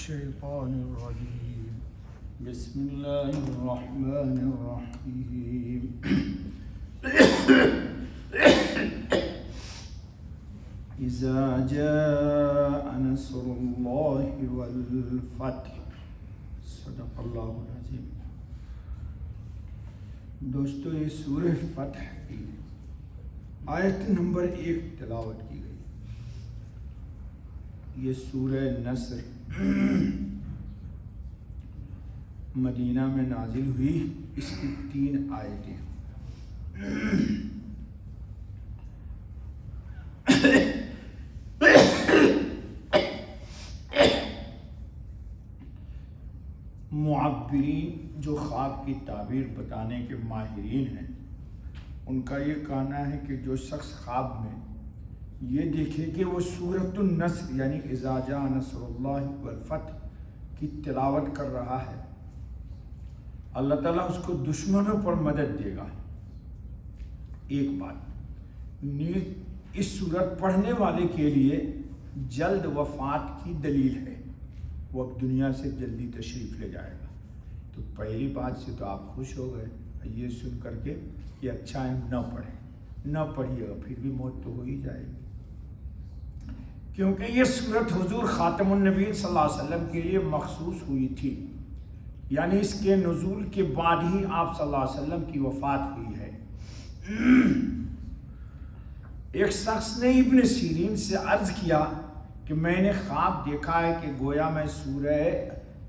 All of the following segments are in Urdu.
الشيطان الرجيم بسم الله الرحمن الرحيم إذا جاء نصر الله والفتح صدق اللہ العظیم۔ دوستو، یہ سورہ فتح کی آیت نمبر 1 تلاوت کی گئی۔ یہ سورہ نصر مدینہ میں نازل ہوئی، اس کی 3 آیتیں۔ معبرین جو خواب کی تعبیر بتانے کے ماہرین ہیں، ان کا یہ کہنا ہے کہ جو شخص خواب میں یہ دیکھے کہ وہ سورۃ النصر یعنی اذا جاء نصر اللہ والفتح کی تلاوت کر رہا ہے، اللہ تعالیٰ اس کو دشمنوں پر مدد دے گا۔ ایک بات نیز اس سورت پڑھنے والے کے لیے جلد وفات کی دلیل ہے، وہ اب دنیا سے جلدی تشریف لے جائے گا۔ تو پہلی بات سے تو آپ خوش ہو گئے یہ سن کر کے کہ اچھا ہے نہ پڑھیں، نہ پڑھیے گا، پھر بھی موت تو ہو ہی جائے گی، کیونکہ یہ سورت حضور خاتم النبی صلی اللہ علیہ وسلم کے لیے مخصوص ہوئی تھی، یعنی اس کے نزول کے بعد ہی آپ صلی اللہ علیہ وسلم کی وفات ہوئی ہے۔ ایک شخص نے ابن سیرین سے عرض کیا کہ میں نے خواب دیکھا ہے کہ گویا میں سورہ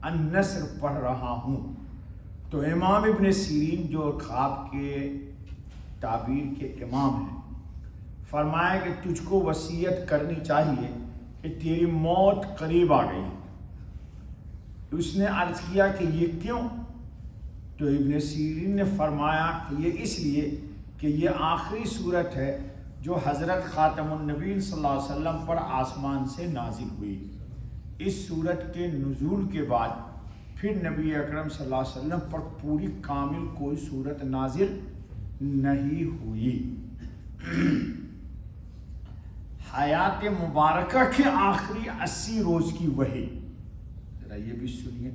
النصر پڑھ رہا ہوں۔ تو امام ابن سیرین جو خواب کے تعبیر کے امام ہیں، فرمایا کہ تجھ کو وصیت کرنی چاہیے کہ تیری موت قریب آ گئی۔ اس نے عرض کیا کہ یہ کیوں؟ تو ابن سیرین نے فرمایا کہ یہ اس لیے کہ یہ آخری صورت ہے جو حضرت خاتم النبی صلی اللہ علیہ وسلم پر آسمان سے نازل ہوئی۔ اس صورت کے نزول کے بعد پھر نبی اکرم صلی اللہ علیہ وسلم پر پوری کامل کوئی صورت نازل نہیں ہوئی۔ حیات مبارکہ کے آخری 80 روز کی وحی، ذرا یہ بھی سنیے۔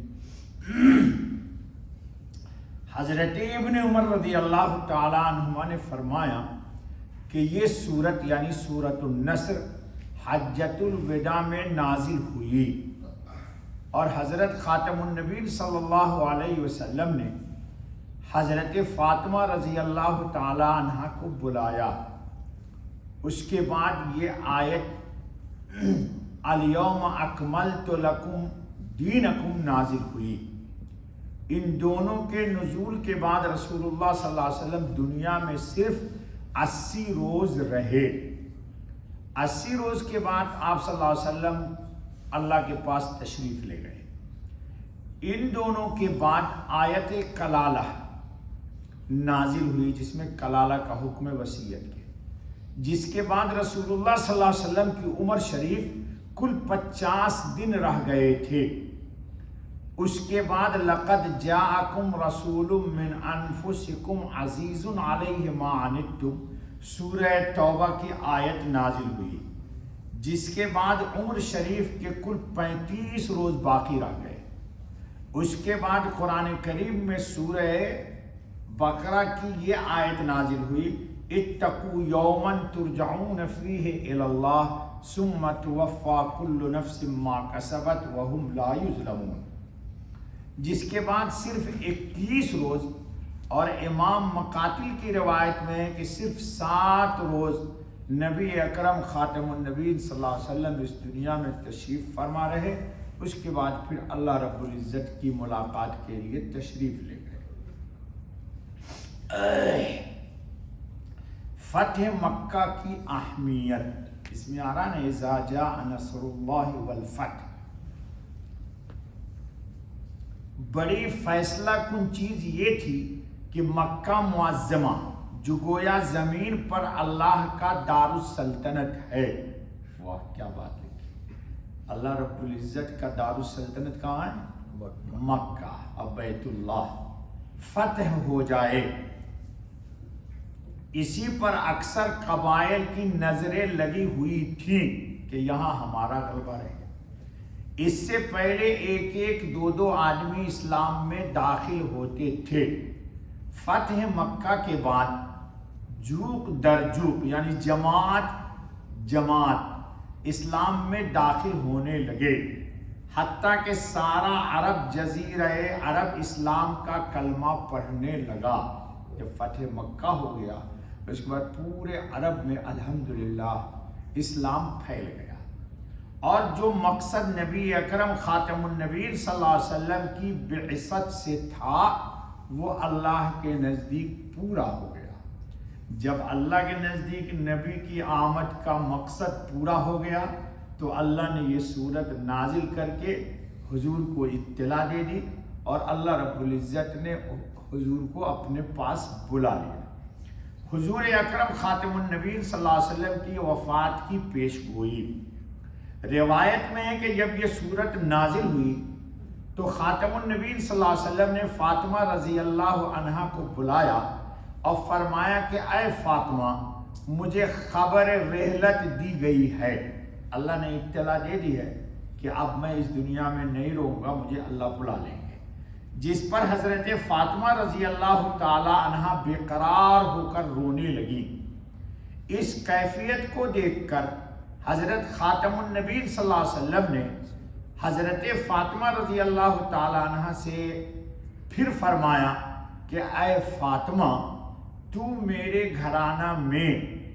حضرت ابن عمر رضی اللہ تعالیٰ عنہما نے فرمایا کہ یہ سورت یعنی سورۃ النصر حجۃ الوداع میں نازل ہوئی، اور حضرت خاتم النبی صلی اللہ علیہ وسلم نے حضرت فاطمہ رضی اللہ تعالیٰ عنہ کو بلایا۔ اس کے بعد یہ آیت الیوم اکملت لکم دینکم نازل ہوئی۔ ان دونوں کے نزول کے بعد رسول اللہ صلی اللہ علیہ وسلم دنیا میں صرف 80 روز رہے۔ 80 روز کے بعد آپ صلی اللہ علیہ وسلم اللہ کے پاس تشریف لے گئے۔ ان دونوں کے بعد آیت کلالہ نازل ہوئی، جس میں کلالہ کا حکم وصیت کے، جس کے بعد رسول اللہ صلی اللہ علیہ وسلم کی عمر شریف کل 50 دن رہ گئے تھے۔ اس کے بعد لقد جاءکم رسول من انفسکم عزیز علیہ ما عنتم سورہ توبہ کی آیت نازل ہوئی، جس کے بعد عمر شریف کے کل 35 روز باقی رہ گئے۔ اس کے بعد قرآن کریم میں سورہ بقرہ کی یہ آیت نازل ہوئی، اتقوا یوما ترجعون فیہ الی اللہ ثم توفی کل نفس ما کسبت وہم لا یظلمون، جس کے بعد صرف 21 روز، اور امام مقاتل کی روایت میں ہے کہ صرف 7 روز نبی اکرم خاتم النبی صلی اللہ علیہ وسلم اس دنیا میں تشریف فرما رہے۔ اس کے بعد پھر اللہ رب العزت کی ملاقات کے لیے تشریف لے گئے۔ فتح مکہ کی اہمیت اس میں آ رہا ہے، اذا جاء نصر اللہ والفتح۔ بڑی فیصلہ کن چیز یہ تھی کہ مکہ معظمہ جو گویا زمین پر اللہ کا دار السلطنت ہے، واہ کیا بات ہے، اللہ رب العزت کا دار السلطنت کہاں ہے؟ مکہ، اب بیت اللہ فتح ہو جائے۔ اسی پر اکثر قبائل کی نظریں لگی ہوئی تھیں کہ یہاں ہمارا غلبہ رہے، اس سے پہلے ایک ایک دو دو آدمی اسلام میں داخل ہوتے تھے۔ فتح مکہ کے بعد جوق در جوق یعنی جماعت اسلام میں داخل ہونے لگے، حتیٰ کہ سارا عرب جزیرہ عرب اسلام کا کلمہ پڑھنے لگا۔ جب فتح مکہ ہو گیا اس کے بعد پورے عرب میں الحمدللہ اسلام پھیل گیا، اور جو مقصد نبی اکرم خاتم النبیین صلی اللہ علیہ وسلم کی بعثت سے تھا وہ اللہ کے نزدیک پورا ہو گیا۔ جب اللہ کے نزدیک نبی کی آمد کا مقصد پورا ہو گیا تو اللہ نے یہ صورت نازل کر کے حضور کو اطلاع دے دی، اور اللہ رب العزت نے حضور کو اپنے پاس بلا لیا۔ حضور اکرم خاتم النبیین صلی اللہ علیہ وسلم کی وفات کی پیش گوئی، روایت میں ہے کہ جب یہ صورت نازل ہوئی تو خاتم النبیین صلی اللہ علیہ وسلم نے فاطمہ رضی اللہ عنہا کو بلایا اور فرمایا کہ اے فاطمہ، مجھے خبر رحلت دی گئی ہے، اللہ نے اطلاع دے دی ہے کہ اب میں اس دنیا میں نہیں رہوں گا، مجھے اللہ بلا لیں گے۔ جس پر حضرت فاطمہ رضی اللہ تعالی عنہا بے قرار ہو کر رونے لگی۔ اس کیفیت کو دیکھ کر حضرت خاتم النبیین صلی اللہ علیہ وسلم نے حضرت فاطمہ رضی اللہ تعالی عنہا سے پھر فرمایا کہ اے فاطمہ، تو میرے گھرانہ میں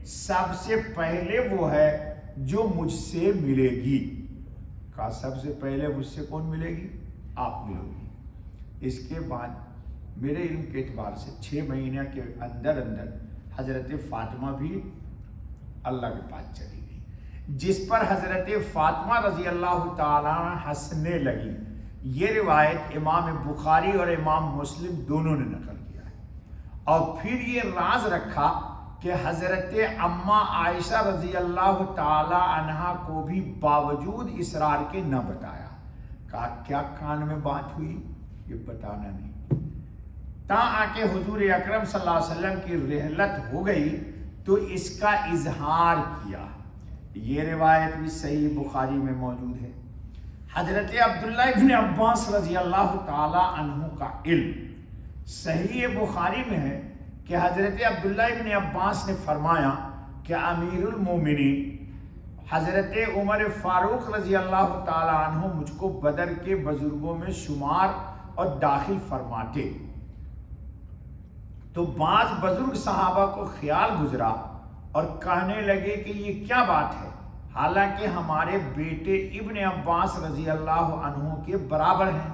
سب سے پہلے وہ ہے جو مجھ سے ملے گی۔ کہا سب سے پہلے مجھ سے کون ملے گی؟ آپ ملو گی۔ اس کے بعد میرے علم کے اعتبار سے 6 مہینے کے اندر حضرت فاطمہ بھی اللہ کے پاس چلی گئی، جس پر حضرت فاطمہ رضی اللہ تعالیٰ ہنسنے لگی۔ یہ روایت امام بخاری اور امام مسلم دونوں نے نقل کیا ہے، اور پھر یہ راز رکھا کہ حضرت اماں عائشہ رضی اللہ تعالی عنہا کو بھی باوجود اصرار کے نہ بتایا۔ کہا کیا کان میں بات ہوئی؟ یہ بتانا نہیں۔ تاں آ کے حضور اکرم صلی اللہ علیہ وسلم کی رحلت ہو گئی تو اس کا اظہار کیا۔ یہ روایت بھی صحیح بخاری میں موجود ہے۔ حضرت عبداللہ ابن عباس رضی اللہ تعالی عنہ کا علم صحیح بخاری میں ہے کہ حضرت عبداللہ ابن عباس نے فرمایا کہ امیر المومنین حضرت عمر فاروق رضی اللہ تعالی عنہ مجھ کو بدر کے بزرگوں میں شمار اور داخل فرماتے، تو بعض بزرگ صحابہ کو خیال گزرا اور کہنے لگے کہ یہ کیا بات ہے، حالانکہ ہمارے بیٹے ابن عباس رضی اللہ عنہ کے برابر ہیں۔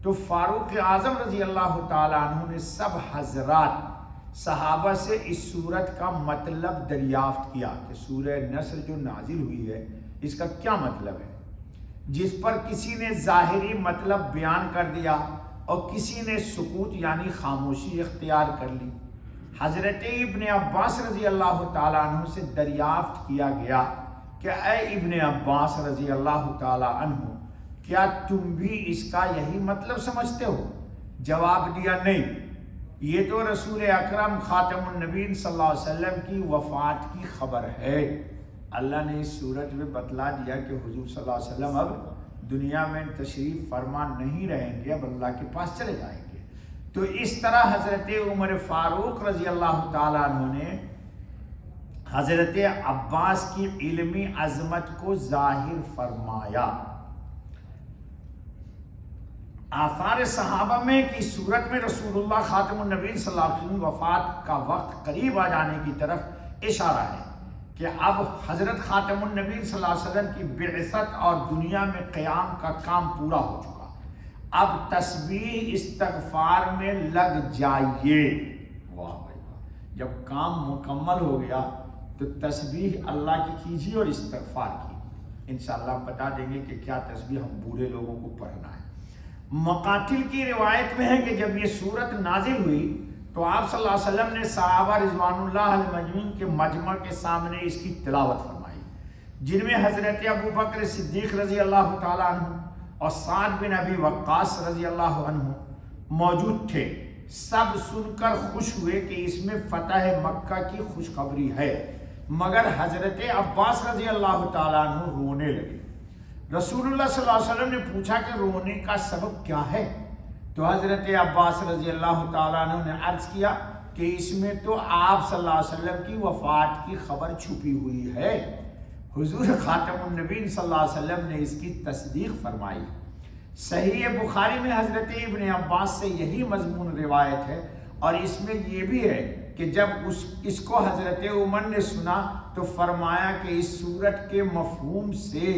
تو فاروق اعظم رضی اللہ تعالی عنہ نے سب حضرات صحابہ سے اس صورت کا مطلب دریافت کیا کہ سورہ نصر جو نازل ہوئی ہے اس کا کیا مطلب ہے، جس پر کسی نے ظاہری مطلب بیان کر دیا اور کسی نے سکوت یعنی خاموشی اختیار کر لی۔ حضرت ابن عباس رضی اللہ تعالیٰ عنہ سے دریافت کیا گیا کہ اے ابن عباس رضی اللہ تعالیٰ عنہ، کیا تم بھی اس کا یہی مطلب سمجھتے ہو؟ جواب دیا نہیں، یہ تو رسول اکرم خاتم النبیین صلی اللہ علیہ وسلم کی وفات کی خبر ہے۔ اللہ نے اس صورت میں بتلا دیا کہ حضور صلی اللہ علیہ وسلم اب دنیا میں تشریف فرما نہیں رہیں گے، اب اللہ کے پاس چلے جائیں گے۔ تو اس طرح حضرت عمر فاروق رضی اللہ تعالیٰ عنہ نے حضرت عباس کی علمی عظمت کو ظاہر فرمایا۔ آثار صحابہ میں کی صورت میں رسول اللہ خاتم النبیین صلی اللہ علیہ وسلم وفات کا وقت قریب آ جانے کی طرف اشارہ ہے کہ اب حضرت خاتم النبیین صلی اللہ علیہ وسلم کی بعثت اور دنیا میں قیام کا کام پورا ہو چکا، اب تسبیح استغفار میں لگ جائیے۔ واہ بھائی واہ، جب کام مکمل ہو گیا تو تسبیح اللہ کی کیجیے اور استغفار کی۔ انشاءاللہ ہم بتا دیں گے کہ کیا تسبیح ہم بوڑھے لوگوں کو پڑھنا ہے۔ مقاتل کی روایت میں ہے کہ جب یہ صورت نازل ہوئی تو آپ صلی اللہ علیہ وسلم نے صحابہ رضوان اللہ علیہ مجمعین کے مجمع کے سامنے اس کی تلاوت فرمائی، جن میں حضرت ابو بکر صدیق رضی اللہ تعالیٰ عنہ اور سعد بن ابی وقاص رضی اللہ عنہ موجود تھے۔ سب سن کر خوش ہوئے کہ اس میں فتح مکہ کی خوشخبری ہے، مگر حضرت عباس رضی اللہ تعالیٰ عنہ رونے لگے۔ رسول اللہ صلی اللہ علیہ وسلم نے پوچھا کہ رونے کا سبب کیا ہے؟ تو حضرت عباس رضی اللہ تعالیٰ عنہ نے عرض کیا کہ اس میں تو آپ صلی اللہ علیہ وسلم کی وفات کی خبر چھپی ہوئی ہے۔ حضور خاتم النبیین صلی اللہ علیہ وسلم نے اس کی تصدیق فرمائی۔ صحیح بخاری میں حضرت ابن عباس سے یہی مضمون روایت ہے، اور اس میں یہ بھی ہے کہ جب اس کو حضرت عمر نے سنا تو فرمایا کہ اس صورت کے مفہوم سے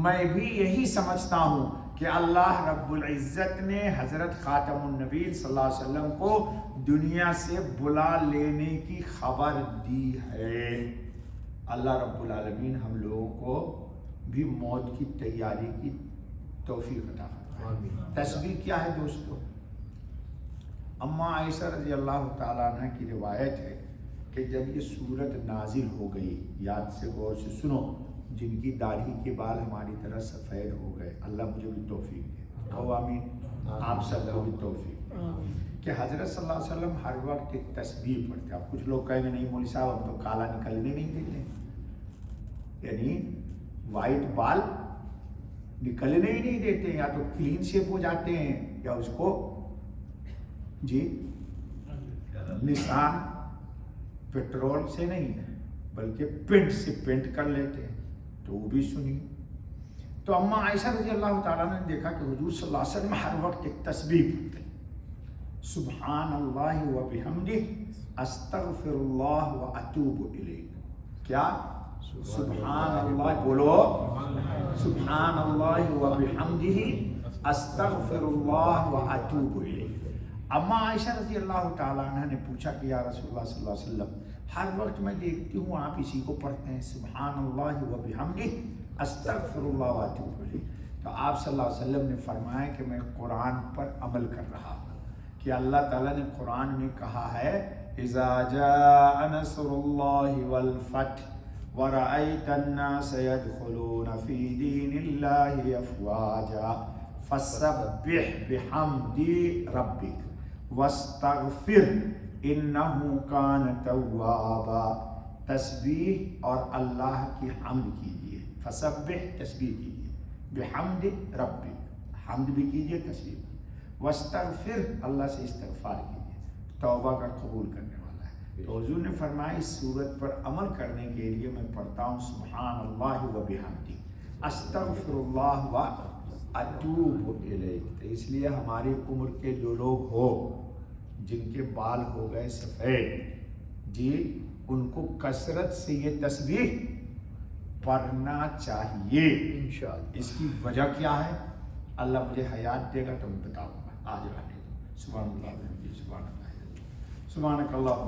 میں بھی یہی سمجھتا ہوں کہ اللہ رب العزت نے حضرت خاتم النبیین صلی اللہ علیہ وسلم کو دنیا سے بلا لینے کی خبر دی ہے۔ اللہ رب العالمین ہم لوگوں کو بھی موت کی تیاری کی توفیق عطا فرمائے۔ تسبیح کیا ہے دوستو؟ اما عائشہ رضی اللہ تعالیٰ عنہ کی روایت ہے کہ جب یہ صورت نازل ہو گئی، یاد سے غور سے سنو، جن کی داڑھی کے بال ہماری طرح سفید ہو گئے، اللہ مجھے بھی توفیق دے، کہو آمین، آپ سب کو بھی توفیق دے، کہ حضرت صلی اللہ علیہ وسلم ہر وقت ایک تسبیح پڑھتے۔ اب کچھ لوگ کہیں گے نہیں مولوی صاحب ہم تو کالا نکلنے نہیں دیتے، یعنی وائٹ بال نکلنے ہی نہیں دیتے، یا تو کلین شیپ ہو جاتے ہیں یا اس کو جی نشان پیٹرول سے نہیں بلکہ پینٹ سے پینٹ کر لیتے ہیں، تو وہ بھی سنی۔ تو اما عائشہ رضی اللہ تعالیٰ نے دیکھا کہ حضور صلی اللہ علیہ وسلم ہر وقت ایک تسبیح پڑھتے، سبحان اللہ و بحمدہ استغفر اللہ و اتوب الیہ۔ کیا؟ سبحان اللہ، بولو سبحان اللہ و بحمدہ استغفر اللہ و اتوب الیہ۔ اما عائشہ رضی اللہ تعالیٰ عنہ نے پوچھا کہ یا رسول اللہ صلی اللہ علیہ وسلم ہر وقت میں دیکھتی ہوں آپ اسی کو پڑھتے ہیں، سبحان اللہ و بحمدہ استغفر اللہ و اتوب الیہ۔ تو آپ صلی اللہ علیہ وسلم نے فرمایا کہ میں قرآن پر عمل کر رہا ہوں، کہ اللہ تعالیٰ نے قرآن میں کہا ہے اذا جاء نصر اللہ والفتح ورأيت الناس يدخلون في دين الله أفواجا فسبح بحمد ربك واستغفر إنه كان توابا۔ تسبیح اور اللہ کی حمد کیجیے، فسبح تسبیح کیجیے، بحمد ربک حمد بھی کیجیے، تسبیح بھی، واستغفر اللہ سے استغفار کیجیے، توبہ کا قبول کرنے والا ہے۔ تو حضور نے فرمایا اس صورت پر عمل کرنے کے لیے میں پڑھتا ہوں سبحان اللہ و بحمدہ استغفر اللہ و اتوب الیہ۔ تو اس لیے ہماری عمر کے جو لوگ ہو جن کے بال ہو گئے سفید، جی ان کو کثرت سے یہ تسبیح پڑھنا چاہیے انشاءاللہ۔ اس کی وجہ کیا ہے؟ اللہ مجھے حیات دے گا تو میں بتاؤں گا، آج رہنے دو۔ سبحان اللہ سبحانک اللہ